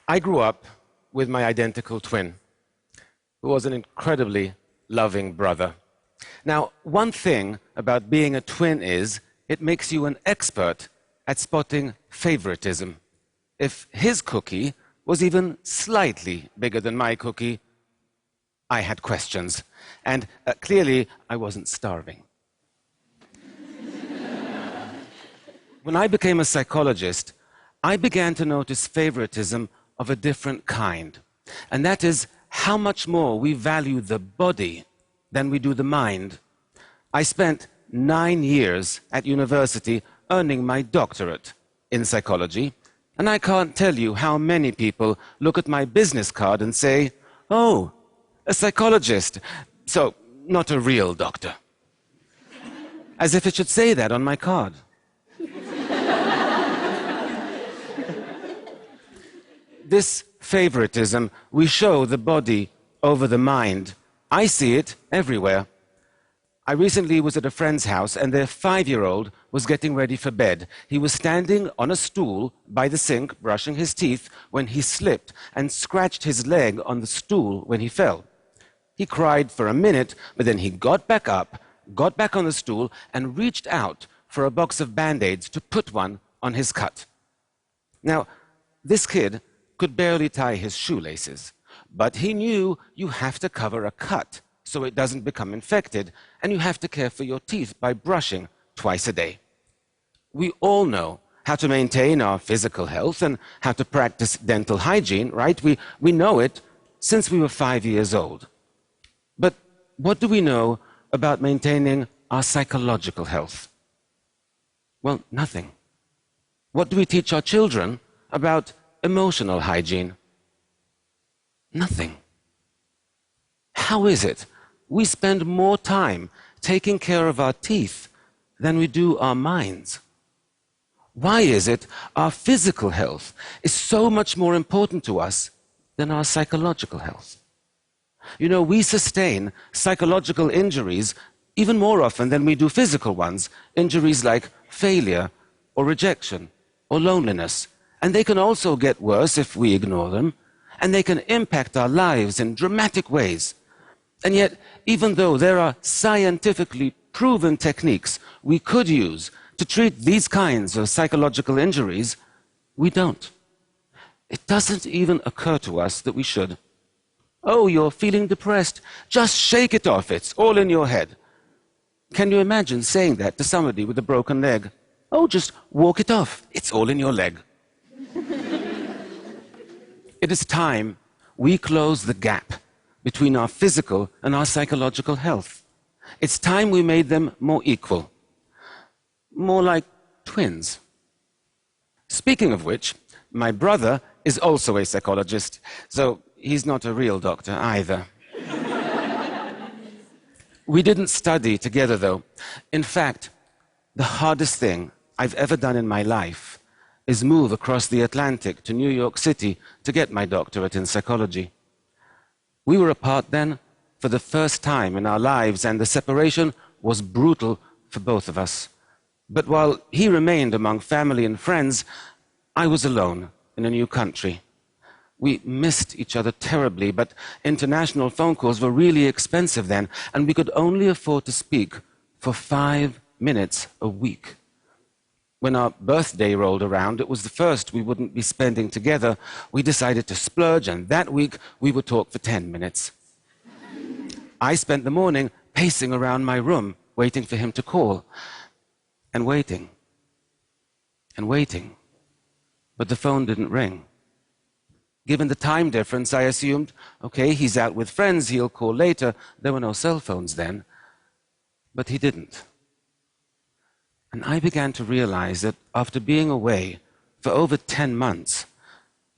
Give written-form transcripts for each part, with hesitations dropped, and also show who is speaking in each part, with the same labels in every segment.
Speaker 1: I grew up with my identical twin, who was an incredibly loving brother. Now, one thing about being a twin is it makes you an expert at spotting favoritism. If his cookie was even slightly bigger than my cookie, I had questions. And clearly, I wasn't starving. When I became a psychologist, I began to notice favoritism of a different kind. And that is how much more we value the body than we do the mind. I spent 9 years at university earning my doctorate in psychology, and I can't tell you how many people look at my business card and say, "Oh, a psychologist, so not a real doctor." As if it should say that on my card. This favoritism, we show the body over the mind. I see it everywhere. I recently was at a friend's house and their 5-year-old was getting ready for bed. He was standing on a stool by the sink, brushing his teeth, when he slipped and scratched his leg on the stool when he fell. He cried for a minute, but then he got back up, got back on the stool, and reached out for a box of Band-Aids to put one on his cut. Now, this kid could barely tie his shoelaces, but he knew you have to cover a cut so it doesn't become infected, and you have to care for your teeth by brushing twice a day. We all know how to maintain our physical health and how to practice dental hygiene, right? We know it since we were 5 years old. But what do we know about maintaining our psychological health? Well, nothing. What do we teach our children about emotional hygiene? Nothing. How is it we spend more time taking care of our teeth than we do our minds? Why is it our physical health is so much more important to us than our psychological health? You know, we sustain psychological injuries even more often than we do physical ones, injuries like failure or rejection or loneliness. And they can also get worse if we ignore them, and they can impact our lives in dramatic ways. And yet, even though there are scientifically proven techniques we could use to treat these kinds of psychological injuries, we don't. It doesn't even occur to us that we should. "Oh, you're feeling depressed. Just shake it off. It's all in your head." Can you imagine saying that to somebody with a broken leg? "Oh, just walk it off. It's all in your leg." It is time we close the gap between our physical and our psychological health. It's time we made them more equal, more like twins. Speaking of which, my brother is also a psychologist, so he's not a real doctor either. We didn't study together, though. In fact, the hardest thing I've ever done in my life is move across the Atlantic to New York City to get my doctorate in psychology. We were apart then for the first time in our lives, and the separation was brutal for both of us. But while he remained among family and friends, I was alone in a new country. We missed each other terribly, but international phone calls were really expensive then, and we could only afford to speak for 5 minutes a week. When our birthday rolled around, it was the first we wouldn't be spending together. We decided to splurge, and that week we would talk for 10 minutes. I spent the morning pacing around my room, waiting for him to call, and waiting, and waiting. But the phone didn't ring. Given the time difference, I assumed, okay, he's out with friends, he'll call later. There were no cell phones then. But he didn't. And I began to realize that after being away for over 10 months,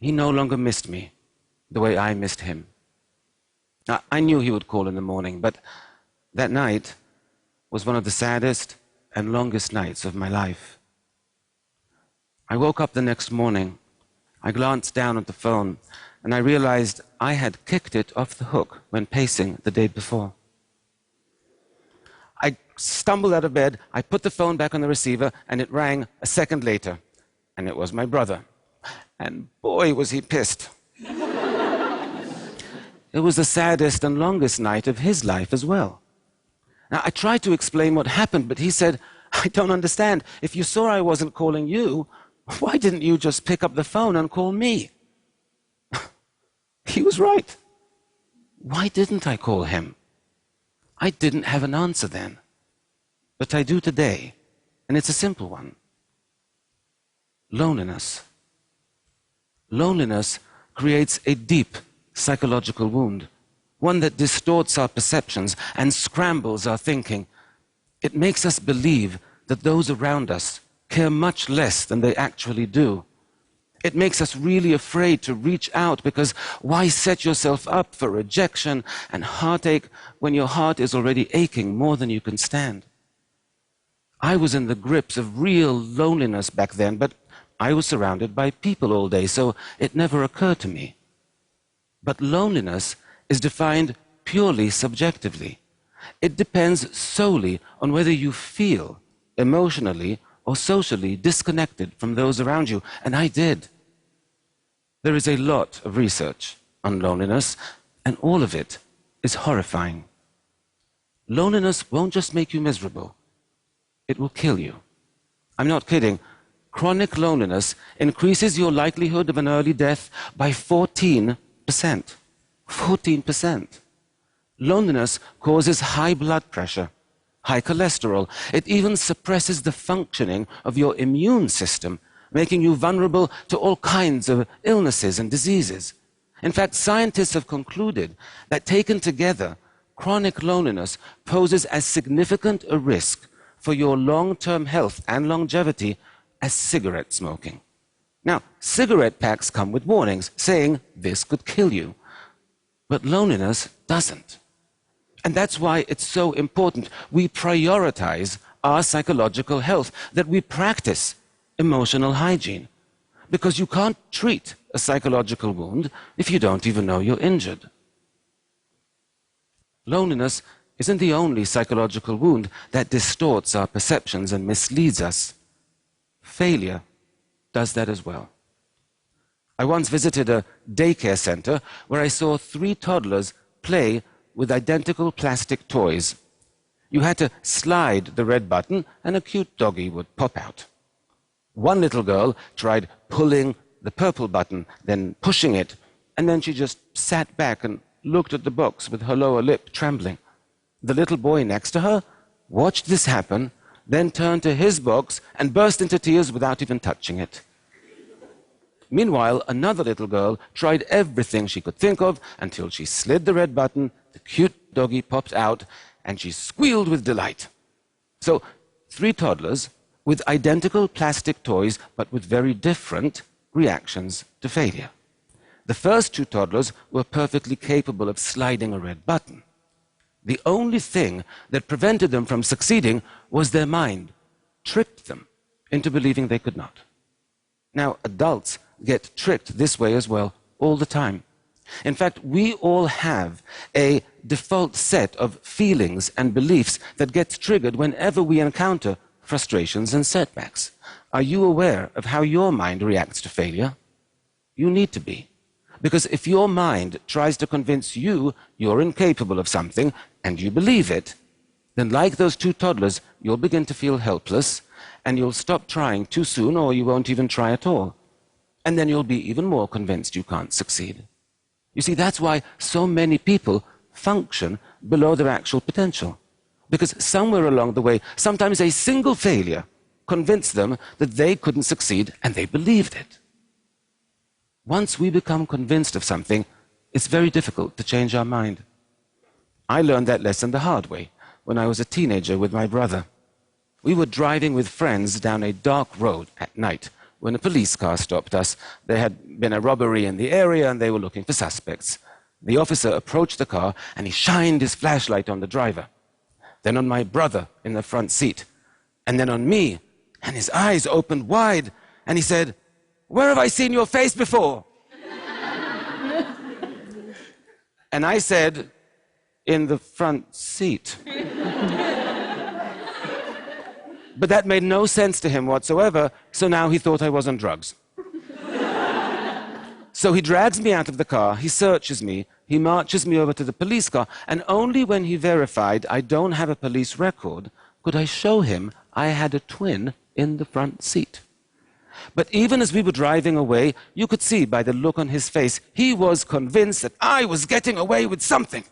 Speaker 1: he no longer missed me the way I missed him. Now, I knew he would call in the morning, but that night was one of the saddest and longest nights of my life. I woke up the next morning. I glanced down at the phone, and I realized I had kicked it off the hook when pacing the day before. I stumbled out of bed, I put the phone back on the receiver, and it rang a second later. And it was my brother. And boy, was he pissed. it was the saddest and longest night of his life as well. Now, I tried to explain what happened, but he said, I don't understand. If you saw I wasn't calling you, why didn't you just pick up the phone and call me? He was right. Why didn't I call him? I didn't have an answer then. But I do today, and it's a simple one. Loneliness. Loneliness creates a deep psychological wound, one that distorts our perceptions and scrambles our thinking. It makes us believe that those around us care much less than they actually do. It makes us really afraid to reach out, because why set yourself up for rejection and heartache when your heart is already aching more than you can stand? I was in the grips of real loneliness back then, but I was surrounded by people all day, so it never occurred to me. But loneliness is defined purely subjectively. It depends solely on whether you feel emotionally or socially disconnected from those around you, and I did. There is a lot of research on loneliness, and all of it is horrifying. Loneliness won't just make you miserable, it will kill you. I'm not kidding. Chronic loneliness increases your likelihood of an early death by 14%. 14%. Loneliness causes high blood pressure, high cholesterol. It even suppresses the functioning of your immune system, making you vulnerable to all kinds of illnesses and diseases. In fact, scientists have concluded that taken together, chronic loneliness poses as significant a risk for your long-term health and longevity as cigarette smoking. Now, cigarette packs come with warnings saying this could kill you, but loneliness doesn't. And that's why it's so important we prioritize our psychological health, that we practice emotional hygiene. Because you can't treat a psychological wound if you don't even know you're injured. Loneliness isn't the only psychological wound that distorts our perceptions and misleads us. Failure does that as well. I once visited a daycare center where I saw 3 toddlers play with identical plastic toys. You had to slide the red button and a cute doggy would pop out. One little girl tried pulling the purple button, then pushing it, and then she just sat back and looked at the box with her lower lip trembling. The little boy next to her watched this happen, then turned to his box and burst into tears without even touching it. Meanwhile, another little girl tried everything she could think of until she slid the red button, the cute doggy popped out, and she squealed with delight. So, 3 toddlers with identical plastic toys, but with very different reactions to failure. The first 2 toddlers were perfectly capable of sliding a red button. The only thing that prevented them from succeeding was their mind tricked them into believing they could not. Now, adults get tricked this way as well all the time. In fact, we all have a default set of feelings and beliefs that gets triggered whenever we encounter frustrations and setbacks. Are you aware of how your mind reacts to failure? You need to be. Because if your mind tries to convince you you're incapable of something and you believe it, then like those 2 toddlers, you'll begin to feel helpless and you'll stop trying too soon, or you won't even try at all. And then you'll be even more convinced you can't succeed. You see, that's why so many people function below their actual potential. Because somewhere along the way, sometimes a single failure convinced them that they couldn't succeed, and they believed it. Once we become convinced of something, it's very difficult to change our mind. I learned that lesson the hard way when I was a teenager with my brother. We were driving with friends down a dark road at night when a police car stopped us. There had been a robbery in the area and they were looking for suspects. The officer approached the car and he shined his flashlight on the driver, then on my brother in the front seat, and then on me, and his eyes opened wide and he said, "Where have I seen your face before?" And I said, "In the front seat." But that made no sense to him whatsoever, so now he thought I was on drugs. So he drags me out of the car, he searches me, he marches me over to the police car, and only when he verified I don't have a police record could I show him I had a twin in the front seat. But even as we were driving away, you could see by the look on his face, he was convinced that I was getting away with something.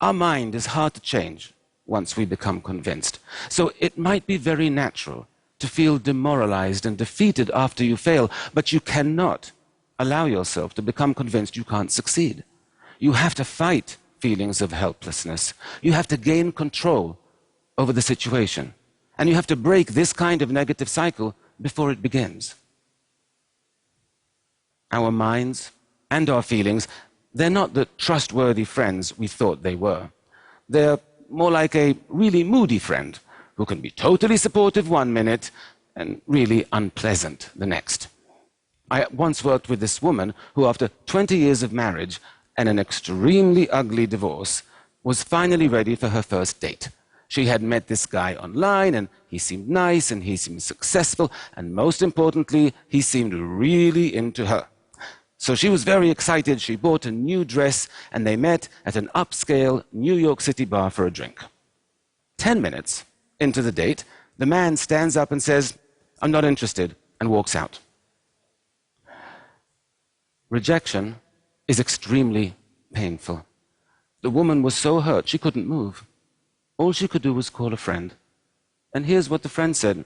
Speaker 1: Our mind is hard to change once we become convinced. So it might be very natural to feel demoralized and defeated after you fail, but you cannot allow yourself to become convinced you can't succeed. You have to fight feelings of helplessness. You have to gain control over the situation. And you have to break this kind of negative cycle before it begins. Our minds and our feelings, they're not the trustworthy friends we thought they were. They're more like a really moody friend who can be totally supportive one minute and really unpleasant the next. I once worked with this woman who, after 20 years of marriage and an extremely ugly divorce, was finally ready for her first date. She had met this guy online, and he seemed nice, and he seemed successful, and most importantly, he seemed really into her. So she was very excited. She bought a new dress, and they met at an upscale New York City bar for a drink. 10 minutes into the date, the man stands up and says, "I'm not interested," and walks out. Rejection is extremely painful. The woman was so hurt she couldn't move. All she could do was call a friend. And here's what the friend said.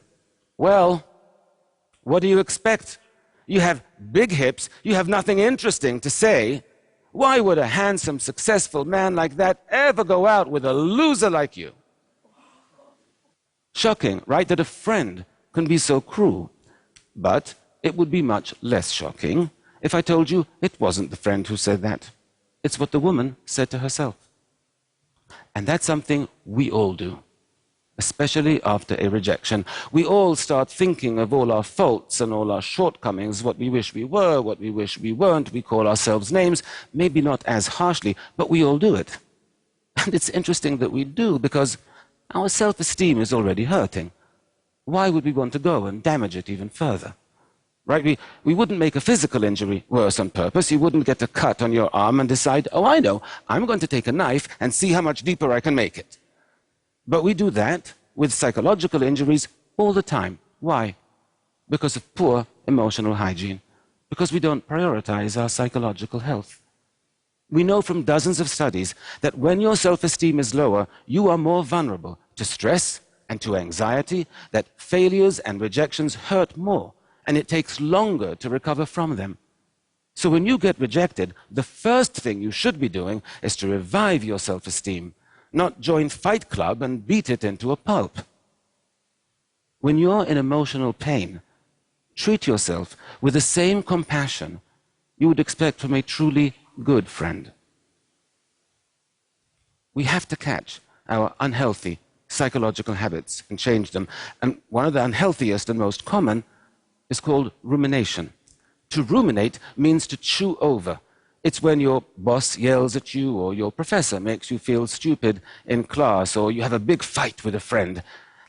Speaker 1: "Well, what do you expect? You have big hips, you have nothing interesting to say. Why would a handsome, successful man like that ever go out with a loser like you?" Shocking, right, that a friend can be so cruel. But it would be much less shocking if I told you it wasn't the friend who said that. It's what the woman said to herself. And that's something we all do, especially after a rejection. We all start thinking of all our faults and all our shortcomings, what we wish we were, what we wish we weren't. We call ourselves names, maybe not as harshly, but we all do it. And it's interesting that we do, because our self-esteem is already hurting. Why would we want to go and damage it even further? Right? We wouldn't make a physical injury worse on purpose. You wouldn't get a cut on your arm and decide, "Oh, I know, I'm going to take a knife and see how much deeper I can make it." But we do that with psychological injuries all the time. Why? Because of poor emotional hygiene. Because we don't prioritize our psychological health. We know from dozens of studies that when your self-esteem is lower, you are more vulnerable to stress and to anxiety, that failures and rejections hurt more, and it takes longer to recover from them. So when you get rejected, the first thing you should be doing is to revive your self-esteem, not join Fight Club and beat it into a pulp. When you're in emotional pain, treat yourself with the same compassion you would expect from a truly good friend. We have to catch our unhealthy psychological habits and change them. And one of the unhealthiest and most common is called rumination. To ruminate means to chew over. It's when your boss yells at you, or your professor makes you feel stupid in class, or you have a big fight with a friend,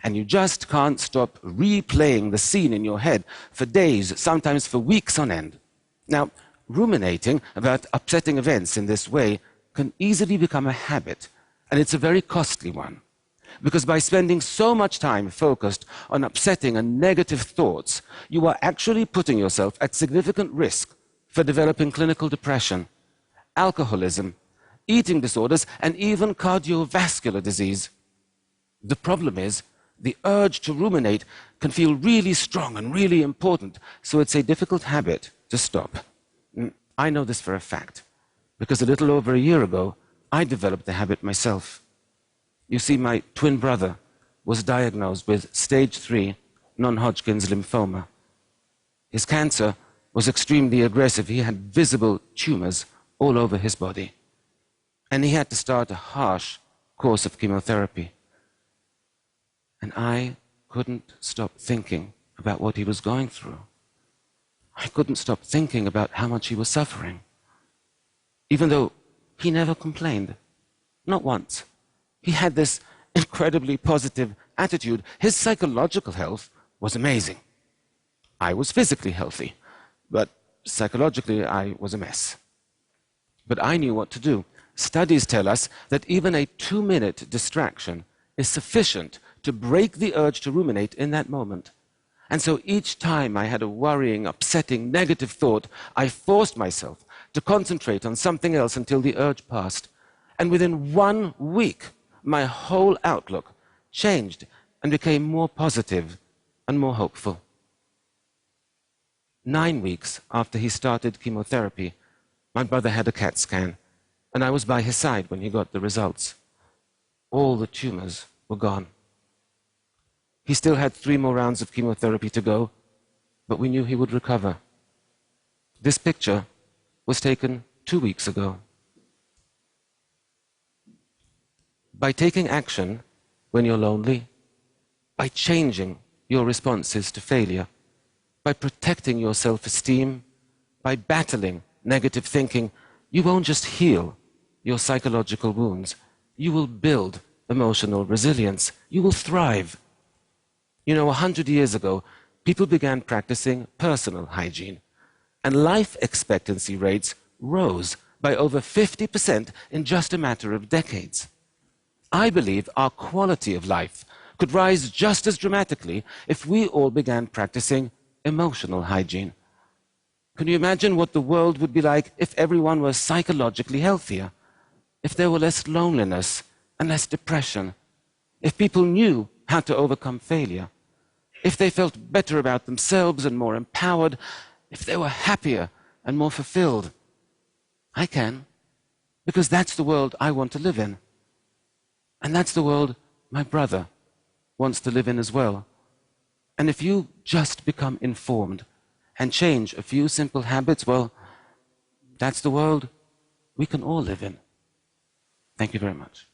Speaker 1: and you just can't stop replaying the scene in your head for days, sometimes for weeks on end. Now, ruminating about upsetting events in this way can easily become a habit, and it's a very costly one. Because by spending so much time focused on upsetting and negative thoughts, you are actually putting yourself at significant risk for developing clinical depression, alcoholism, eating disorders, and even cardiovascular disease. The problem is, the urge to ruminate can feel really strong and really important, so it's a difficult habit to stop. I know this for a fact, because a little over a year ago, I developed the habit myself. You see, my twin brother was diagnosed with stage 3 non-Hodgkin's lymphoma. His cancer was extremely aggressive. He had visible tumors all over his body. And he had to start a harsh course of chemotherapy. And I couldn't stop thinking about what he was going through. I couldn't stop thinking about how much he was suffering. Even though he never complained, not once. He had this incredibly positive attitude. His psychological health was amazing. I was physically healthy. But psychologically, I was a mess. But I knew what to do. Studies tell us that even a 2-minute distraction is sufficient to break the urge to ruminate in that moment. And so each time I had a worrying, upsetting, negative thought, I forced myself to concentrate on something else until the urge passed. And within 1 week, my whole outlook changed and became more positive and more hopeful. 9 weeks after he started chemotherapy, my brother had a CAT scan, and I was by his side when he got the results. All the tumors were gone. He still had 3 more rounds of chemotherapy to go, but we knew he would recover. This picture was taken 2 weeks ago. By taking action when you're lonely, by changing your responses to failure, by protecting your self-esteem, by battling negative thinking, you won't just heal your psychological wounds. You will build emotional resilience. You will thrive. You know, 100 years ago, people began practicing personal hygiene, and life expectancy rates rose by over 50% in just a matter of decades. I believe our quality of life could rise just as dramatically if we all began practicing emotional hygiene. Can you imagine what the world would be like if everyone was psychologically healthier? If there were less loneliness and less depression? If people knew how to overcome failure? If they felt better about themselves and more empowered? If they were happier and more fulfilled? I can, because that's the world I want to live in. And that's the world my brother wants to live in as well. And if you just become informed and change a few simple habits, well, that's the world we can all live in. Thank you very much.